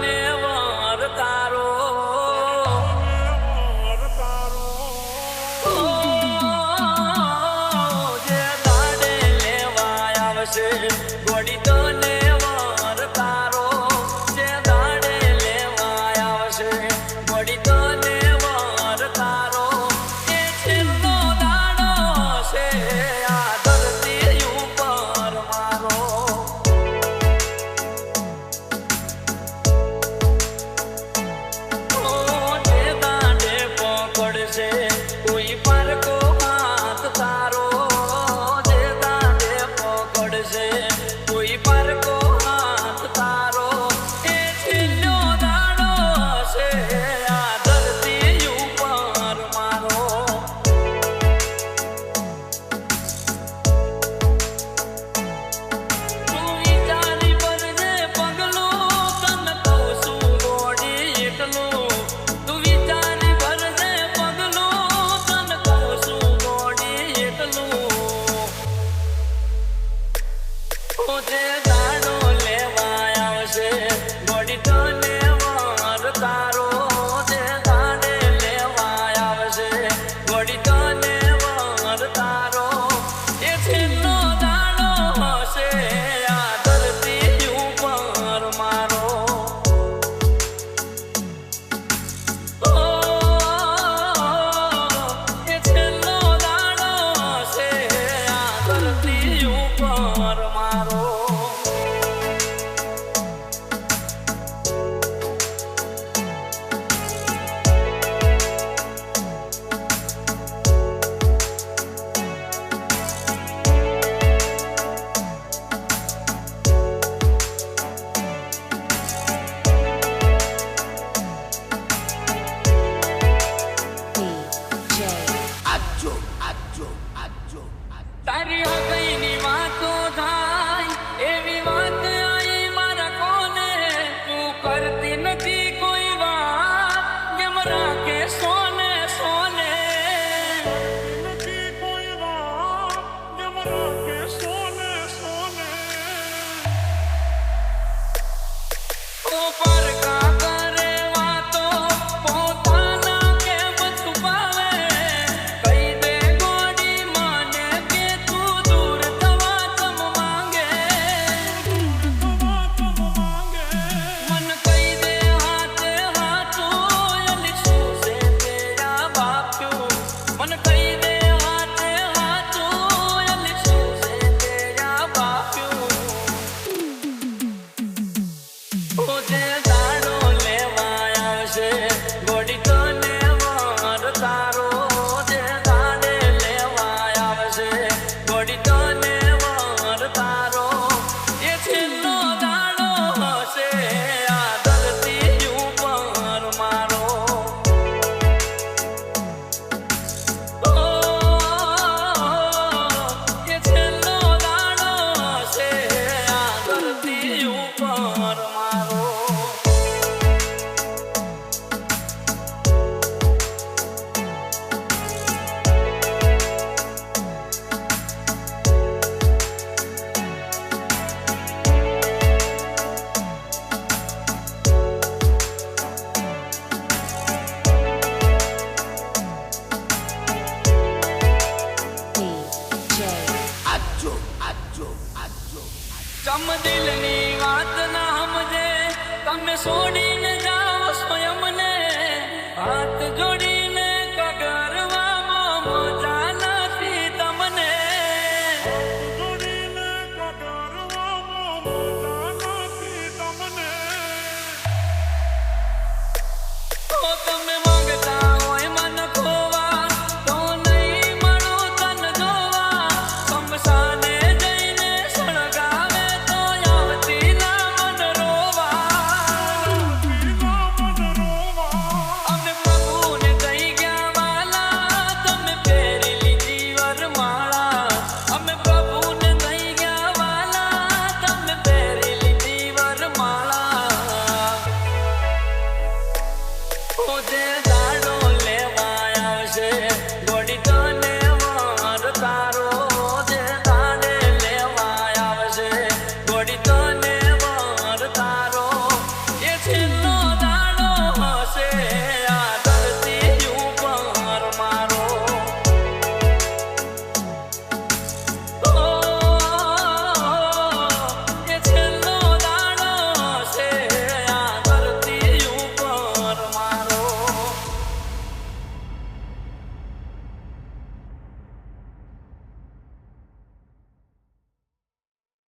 ને વાર તારો જે દાડે લેવા આવશે ગોડી તો ને વાર તારો જે દાડે લેવા આવશે ગોડી તો ને વાર તારો એ છેલ્લો દાડો છે આ ધરતી ઉપર મારો કોઈ પર કો હાથ તારો જે દાડે પકડશે કોઈ પર કો હાથ તારો એ છેલ્લો દાડો છે આ ધરતી ઉપર મારો તું વિચારી પરજે પગલું તને કહું છું ગોડી એકલું તું વિચારી પરજે જે દાડો લેવા આવશે ગોડી તો ને વાર તારો જે દાડે લેવા આવશે ગોડી તો ને વાર તારો એ છેલ્લો દાડો હશે આ ધરતી ઉપર મારો એ છેલ્લો દાડો હશે આ ધરતી ઉપર મારો તારી હકઈની વાતો થાય એવી વાત આઈ મારા કોને તું કરતી નથી કોઈ વાત જેમ રાખે સોને સોને નથી કોઈ વાત જેમ રાખે સોને સોને ઓ પરકા કરે વાતો પોતાના કેમ છુપાવે કઈ દે ગોડી મને કે તું દૂર થવા તમ માંગે મન કઈ દે હાથે હાથું અલી શું છે તેરા બાપ્યું મન કઈ દે હાથે હાથું અલી શું છે તેરા બાપ્યું જે દાડો લેવા આવશે ગોડી તો ને વાર તારો જે દાડે લેવા આવશે ગોડી તો ને વાર તારો એ છેલ્લો દાડો હશે આ ધરતી ઉપર મારો એ છેલ્લો દાડો હશે આ ધરતી ઉપર મારો કમ દિલની વાત ના સમજે તમે છોડીને જાઓ સ્વયંને હાથ જોડી